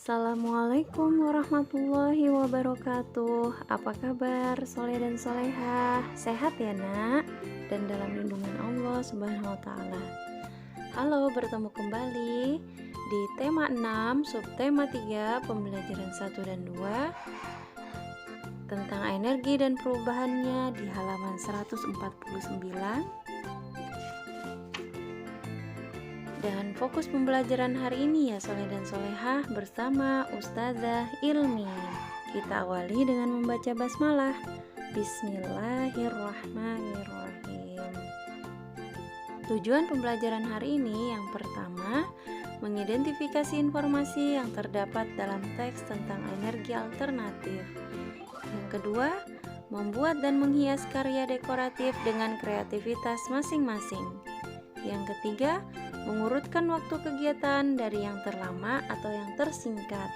Assalamualaikum warahmatullahi wabarakatuh. Apa kabar soleh dan solehah? Sehat ya nak? Dan dalam lindungan Allah subhanahu wa ta'ala. Halo, bertemu kembali di tema 6, subtema 3, pembelajaran 1 dan 2 tentang energi dan perubahannya di halaman 149. Dan fokus pembelajaran hari ini ya soleh dan solehah bersama Ustazah Ilmi. Kita awali dengan membaca basmalah. Bismillahirrahmanirrahim. Tujuan pembelajaran hari ini yang pertama, mengidentifikasi informasi yang terdapat dalam teks tentang energi alternatif. Yang kedua, membuat dan menghias karya dekoratif dengan kreativitas masing-masing. Yang ketiga, mengurutkan waktu kegiatan dari yang terlama atau yang tersingkat.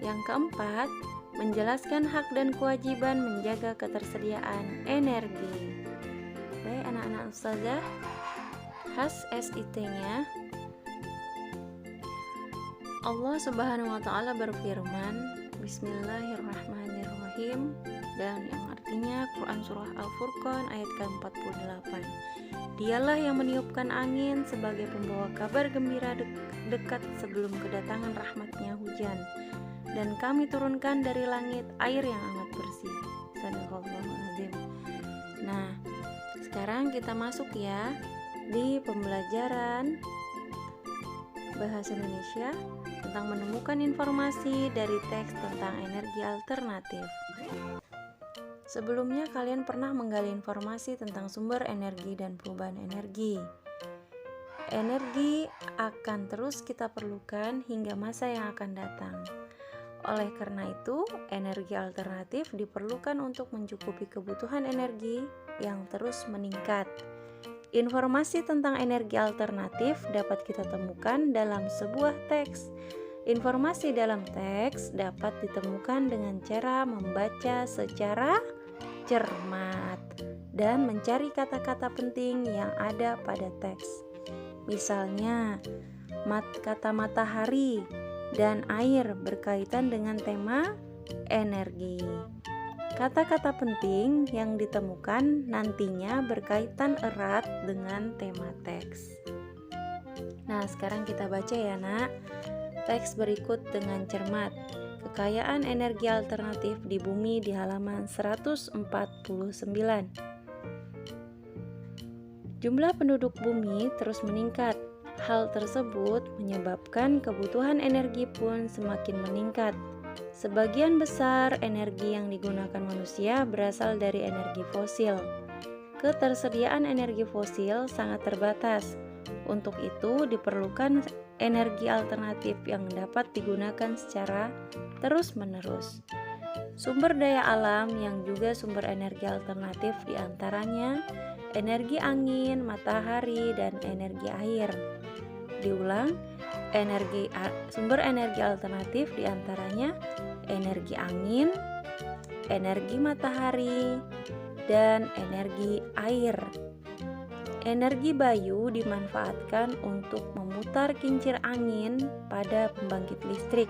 Yang keempat, menjelaskan hak dan kewajiban menjaga ketersediaan energi. Baik anak-anak ustazah, khas SIT-nya, Allah subhanahu wa ta'ala berfirman, Bismillahirrahmanirrahim, dan yang artinya Quran Surah Al-Furqan ayat ke-48. Dialah yang meniupkan angin sebagai pembawa kabar gembira dekat sebelum kedatangan rahmatnya hujan, dan kami turunkan dari langit air yang amat bersih. Sadaqallahul-azim. Nah, sekarang kita masuk ya di pembelajaran bahasa Indonesia tentang menemukan informasi dari teks tentang energi alternatif. Sebelumnya kalian pernah menggali informasi tentang sumber energi dan perubahan energi. Energi akan terus kita perlukan hingga masa yang akan datang. Oleh karena itu, energi alternatif diperlukan untuk mencukupi kebutuhan energi yang terus meningkat. Informasi tentang energi alternatif dapat kita temukan dalam sebuah teks. Informasi dalam teks dapat ditemukan dengan cara membaca secara cermat dan mencari kata-kata penting yang ada pada teks. Misalnya, kata matahari dan air berkaitan dengan tema energi. Kata-kata penting yang ditemukan nantinya berkaitan erat dengan tema teks. Nah, sekarang kita baca ya nak. Teks berikut dengan cermat. Kekayaan energi alternatif di bumi di halaman 149. Jumlah penduduk bumi terus meningkat. Hal tersebut menyebabkan kebutuhan energi pun semakin meningkat. Sebagian besar energi yang digunakan manusia berasal dari energi fosil. Ketersediaan energi fosil sangat terbatas. Untuk itu diperlukan energi alternatif yang dapat digunakan secara terus-menerus. Sumber daya alam yang juga sumber energi alternatif diantaranya energi angin, matahari, dan energi air. Diulang, sumber energi alternatif diantaranya energi angin, energi matahari, dan energi air. Energi bayu dimanfaatkan untuk memutar kincir angin pada pembangkit listrik.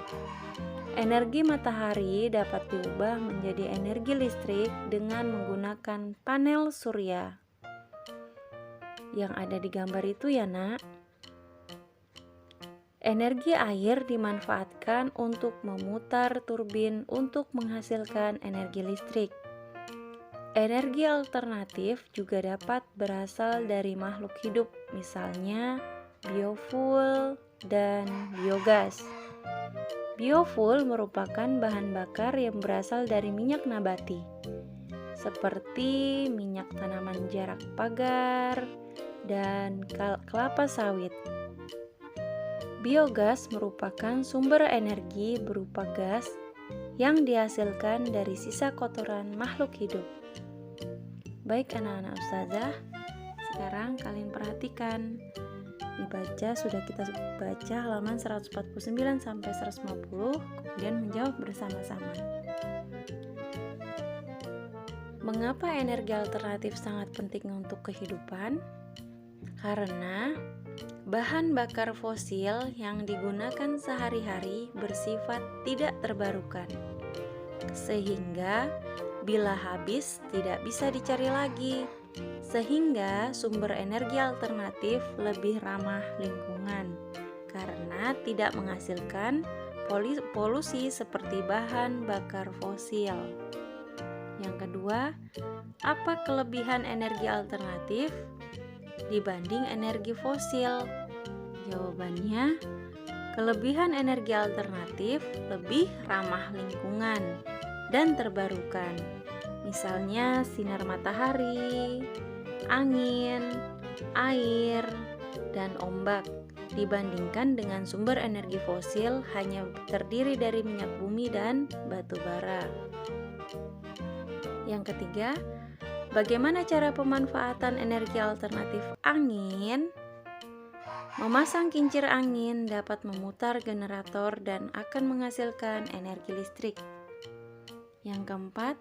Energi matahari dapat diubah menjadi energi listrik dengan menggunakan panel surya. Yang ada di gambar itu ya nak. Energi air dimanfaatkan untuk memutar turbin untuk menghasilkan energi listrik. Energi alternatif juga dapat berasal dari makhluk hidup, misalnya biofuel dan biogas. Biofuel merupakan bahan bakar yang berasal dari minyak nabati, seperti minyak tanaman jarak pagar dan kelapa sawit. Biogas merupakan sumber energi berupa gas yang dihasilkan dari sisa kotoran makhluk hidup. Baik anak-anak ustazah, sekarang kalian perhatikan. Dibaca, sudah kita baca halaman 149 sampai 150, kemudian menjawab bersama-sama. Mengapa energi alternatif sangat penting untuk kehidupan? Karena Bahan bakar fosil yang digunakan sehari-hari bersifat tidak terbarukan, sehingga bila habis tidak bisa dicari lagi, sehingga sumber energi alternatif lebih ramah lingkungan karena tidak menghasilkan polusi seperti bahan bakar fosil. Yang kedua, apa kelebihan energi alternatif dibanding energi fosil? Jawabannya, kelebihan energi alternatif lebih ramah lingkungan dan terbarukan. Misalnya sinar matahari, angin, air, dan ombak dibandingkan dengan sumber energi fosil hanya terdiri dari minyak bumi dan batu bara. Yang ketiga, bagaimana cara pemanfaatan energi alternatif angin? Memasang kincir angin dapat memutar generator dan akan menghasilkan energi listrik. Yang keempat,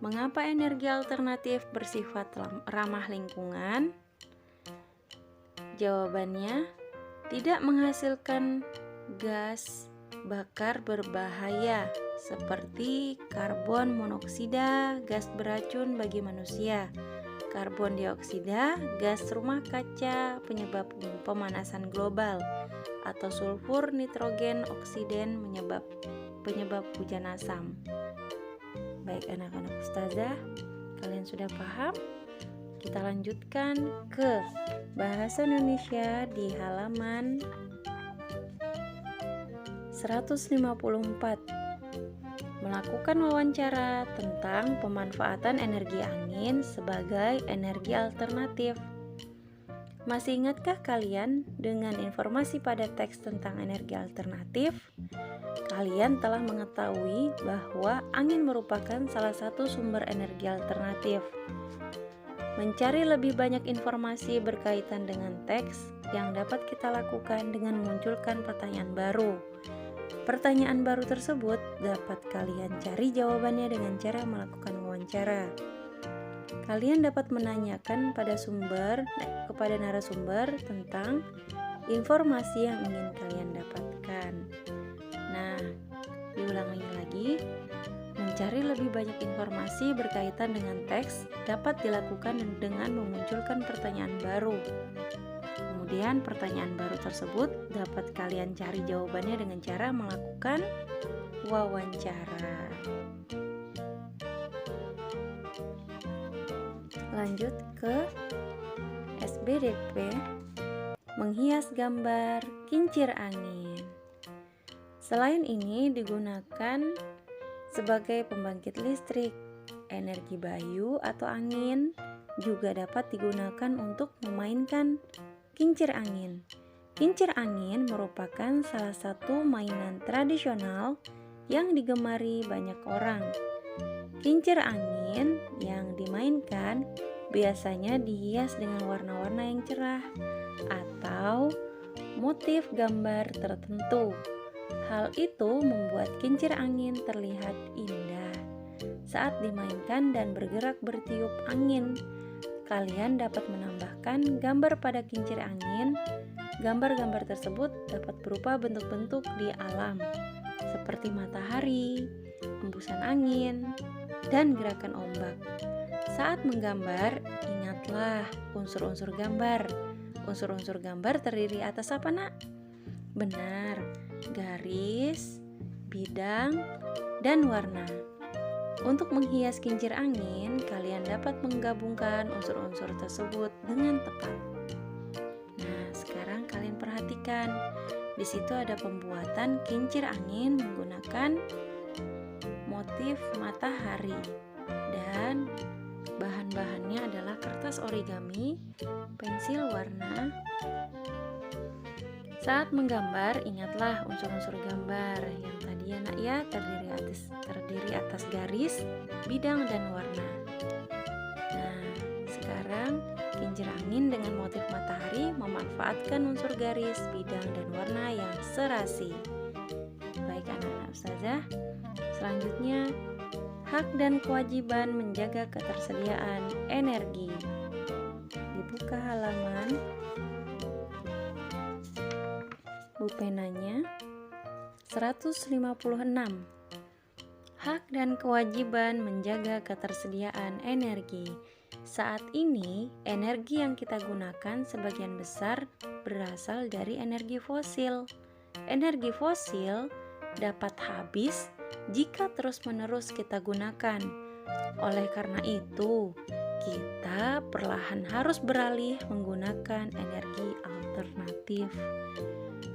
mengapa energi alternatif bersifat ramah lingkungan? Jawabannya, tidak menghasilkan gas bakar berbahaya seperti karbon monoksida, gas beracun bagi manusia, karbon dioksida, gas rumah kaca penyebab pemanasan global, atau sulfur nitrogen oksiden penyebab hujan asam. Baik anak-anak ustazah, kalian sudah paham? Kita lanjutkan ke bahasa Indonesia di halaman 154. Melakukan wawancara tentang pemanfaatan energi angin sebagai energi alternatif. Masih ingatkah kalian dengan informasi pada teks tentang energi alternatif? Kalian telah mengetahui bahwa angin merupakan salah satu sumber energi alternatif. Mencari lebih banyak informasi berkaitan dengan teks yang dapat kita lakukan dengan memunculkan pertanyaan baru. Pertanyaan baru tersebut dapat kalian cari jawabannya dengan cara melakukan wawancara. Kalian dapat menanyakan kepada narasumber tentang informasi yang ingin kalian dapatkan. Nah, diulangi lagi. Mencari lebih banyak informasi berkaitan dengan teks dapat dilakukan dengan memunculkan pertanyaan baru. Kemudian pertanyaan baru tersebut dapat kalian cari jawabannya dengan cara melakukan wawancara. Lanjut ke SBDP, menghias gambar kincir angin. Selain ini digunakan sebagai pembangkit listrik, energi bayu atau angin juga dapat digunakan untuk memainkan kincir angin. Kincir angin merupakan salah satu mainan tradisional yang digemari banyak orang. Kincir angin yang dimainkan biasanya dihias dengan warna-warna yang cerah atau motif gambar tertentu. Hal itu membuat kincir angin terlihat indah saat dimainkan dan bergerak bertiup angin. Kalian dapat menambahkan gambar pada kincir angin. Gambar-gambar tersebut dapat berupa bentuk-bentuk di alam, seperti matahari, embusan angin, dan gerakan ombak. Saat menggambar, ingatlah unsur-unsur gambar. Unsur-unsur gambar terdiri atas apa, Nak? Benar, garis, bidang, dan warna. Untuk menghias kincir angin, kalian dapat menggabungkan unsur-unsur tersebut dengan tepat. Nah, sekarang kalian perhatikan. Di situ ada pembuatan kincir angin menggunakan motif matahari dan bahan-bahannya adalah kertas origami, pensil warna. Saat menggambar, ingatlah unsur-unsur gambar yang tadi ya Nak ya, terdiri atas garis, bidang, dan warna. Nah, sekarang kincir angin dengan motif matahari memanfaatkan unsur garis, bidang, dan warna yang serasi. Baik anak-anak ustazah, selanjutnya hak dan kewajiban menjaga ketersediaan energi. Dibuka halaman buku penanya. 156. Hak dan kewajiban menjaga ketersediaan energi. Saat ini, energi yang kita gunakan sebagian besar berasal dari energi fosil. Energi fosil dapat habis jika terus-menerus kita gunakan. Oleh karena itu, kita perlahan harus beralih menggunakan energi alternatif.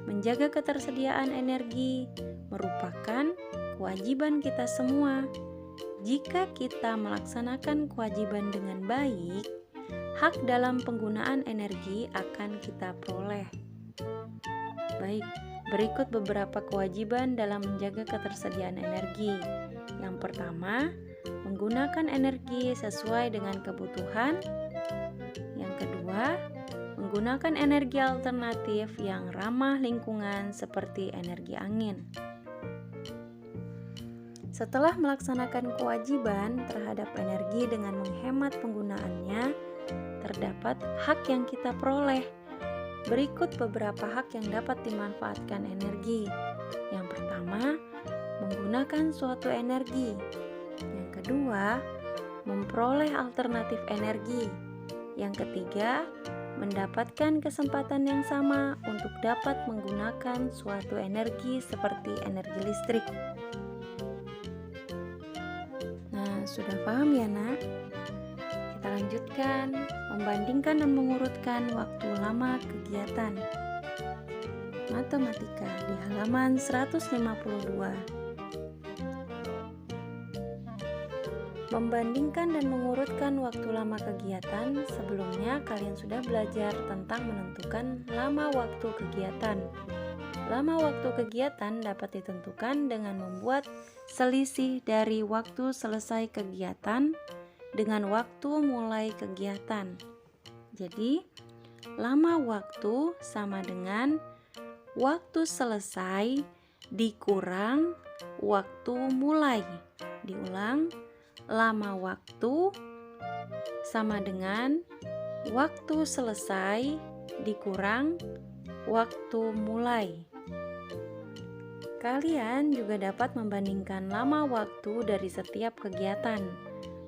Menjaga ketersediaan energi merupakan kewajiban kita semua. Jika kita melaksanakan kewajiban dengan baik, hak dalam penggunaan energi akan kita peroleh. Baik, berikut beberapa kewajiban dalam menjaga ketersediaan energi. Yang pertama, menggunakan energi sesuai dengan kebutuhan. Yang kedua, menggunakan energi alternatif yang ramah lingkungan seperti energi angin. Setelah melaksanakan kewajiban terhadap energi dengan menghemat penggunaannya, terdapat hak yang kita peroleh. Berikut beberapa hak yang dapat dimanfaatkan energi. Yang pertama, menggunakan suatu energi. Yang kedua, memperoleh alternatif energi. Yang ketiga, mendapatkan kesempatan yang sama untuk dapat menggunakan suatu energi seperti energi listrik. Nah, sudah paham ya, Nak? Kita lanjutkan, membandingkan dan mengurutkan waktu lama kegiatan. Matematika di halaman 152. Membandingkan dan mengurutkan waktu lama kegiatan. Sebelumnya kalian sudah belajar tentang menentukan lama waktu kegiatan. Lama waktu kegiatan dapat ditentukan dengan membuat selisih dari waktu selesai kegiatan dengan waktu mulai kegiatan. Jadi, lama waktu sama dengan waktu selesai dikurang waktu mulai. Diulang, lama waktu sama dengan waktu selesai dikurang waktu mulai. Kalian juga dapat membandingkan lama waktu dari setiap kegiatan.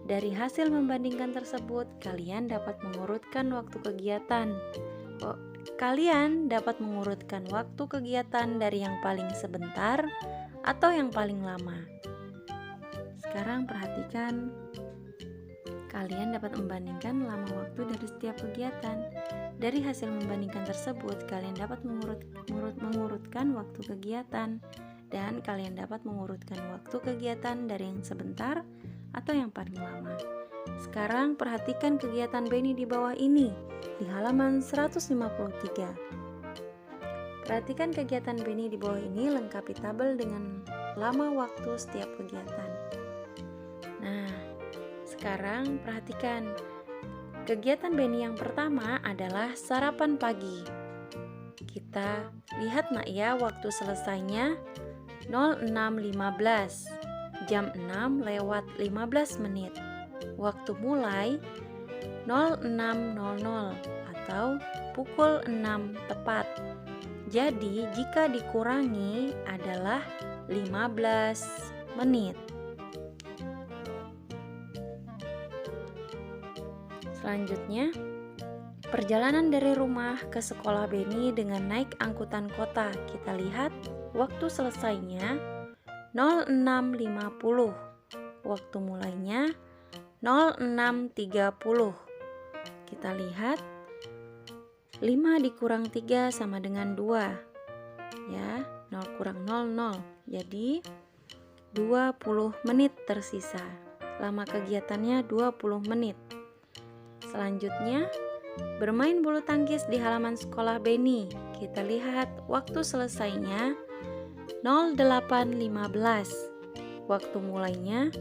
Dari hasil membandingkan tersebut, kalian dapat mengurutkan waktu kegiatan. Kalian dapat mengurutkan waktu kegiatan dari yang paling sebentar atau yang paling lama. Sekarang perhatikan, kalian dapat membandingkan lama waktu dari setiap kegiatan. Dari hasil membandingkan tersebut, kalian dapat mengurutkan waktu kegiatan, dan kalian dapat mengurutkan waktu kegiatan dari yang sebentar atau yang paling lama. Sekarang perhatikan kegiatan Beni di bawah ini, di halaman 153. Perhatikan kegiatan Beni di bawah ini, lengkapi tabel dengan lama waktu setiap kegiatan. Nah, sekarang perhatikan kegiatan Beni yang pertama adalah sarapan pagi. Kita lihat nak ya, waktu selesainya 06.15, jam 6 lewat 15 menit. Waktu mulai 06.00 atau pukul 6 tepat. Jadi jika dikurangi adalah 15 menit. Selanjutnya, perjalanan dari rumah ke sekolah Beni dengan naik angkutan kota. Kita lihat waktu selesainya 06.50. Waktu mulainya 06.30. Kita lihat 5 dikurang 3 sama dengan 2. Ya, 0 kurang 0. Jadi 20 menit tersisa. Lama kegiatannya 20 menit. Selanjutnya, bermain bulu tangkis di halaman sekolah Beni. Kita lihat waktu selesainya 08.15. Waktu mulainya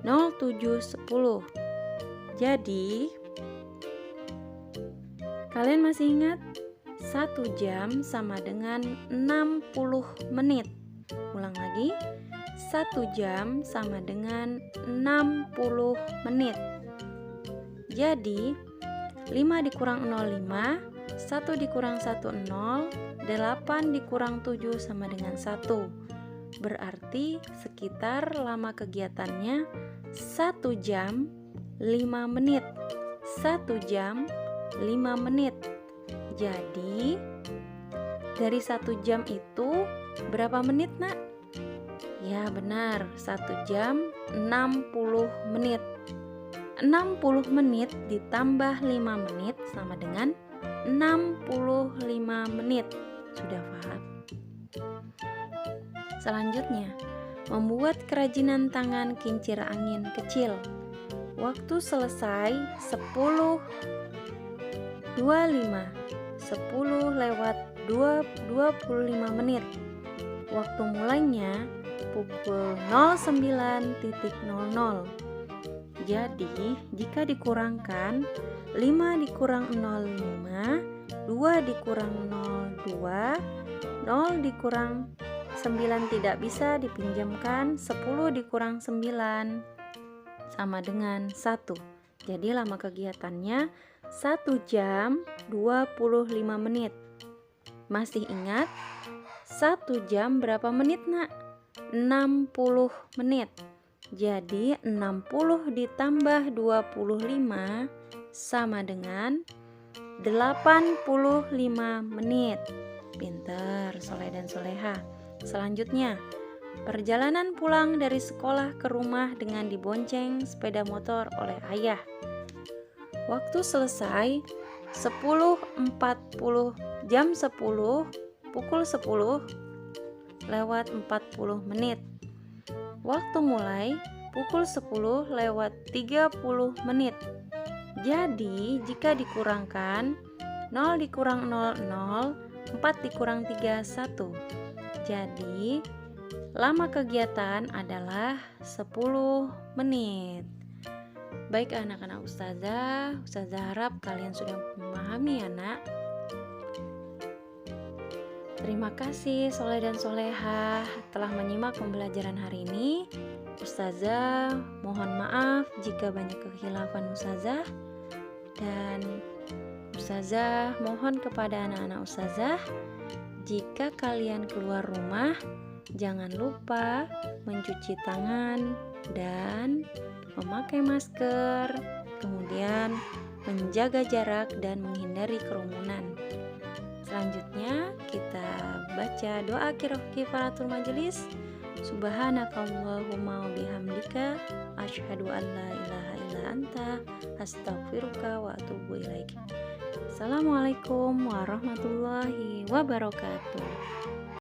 07.10. Jadi, kalian masih ingat? 1 jam sama dengan 60 menit. Ulang lagi, 1 jam sama dengan 60 menit. Jadi 5 dikurang 05 1 dikurang 1 0, 8 dikurang 7 sama dengan 1. Berarti sekitar lama kegiatannya 1 jam 5 menit. 1 jam 5 menit. Jadi dari 1 jam itu berapa menit, Nak? Ya benar, 1 jam 60 menit. 60 menit ditambah 5 menit sama dengan 65 menit. Sudah paham? Selanjutnya, membuat kerajinan tangan kincir angin kecil. Waktu selesai 10.25, 10 lewat 25 menit. Waktu mulainya pukul 09.00. Jadi, jika dikurangkan 5 dikurang 05, 2 dikurang 02, 0 dikurang 9 tidak bisa dipinjamkan, 10 dikurang 9 sama dengan 1. Jadi lama kegiatannya 1 jam 25 menit. Masih ingat 1 jam berapa menit, Nak? 60 menit. Jadi 60 ditambah 25 sama dengan 85 menit. Pinter, soleh dan soleha. Selanjutnya, perjalanan pulang dari sekolah ke rumah dengan dibonceng sepeda motor oleh ayah. Waktu selesai 10.40, jam 10, pukul 10 lewat 40 menit. Waktu mulai pukul 10 lewat 30 menit. Jadi jika dikurangkan 0 dikurang 00, 4 dikurang 3, 1. Jadi lama kegiatan adalah 10 menit. Baik anak-anak ustazah harap kalian sudah memahami ya, Nak. Terima kasih soleh dan solehah telah menyimak pembelajaran hari ini. Ustazah mohon maaf jika banyak kekhilafan ustazah, dan ustazah mohon kepada anak-anak ustazah, jika kalian keluar rumah jangan lupa mencuci tangan dan memakai masker, kemudian menjaga jarak dan menghindari kerumunan. Selanjutnya kita baca doa kifaratul majelis. Subhanakallahumma wa bihamdika asyhadu an la ilaha illa anta astaghfiruka wa atubu ilaik. Assalamualaikum warahmatullahi wabarakatuh.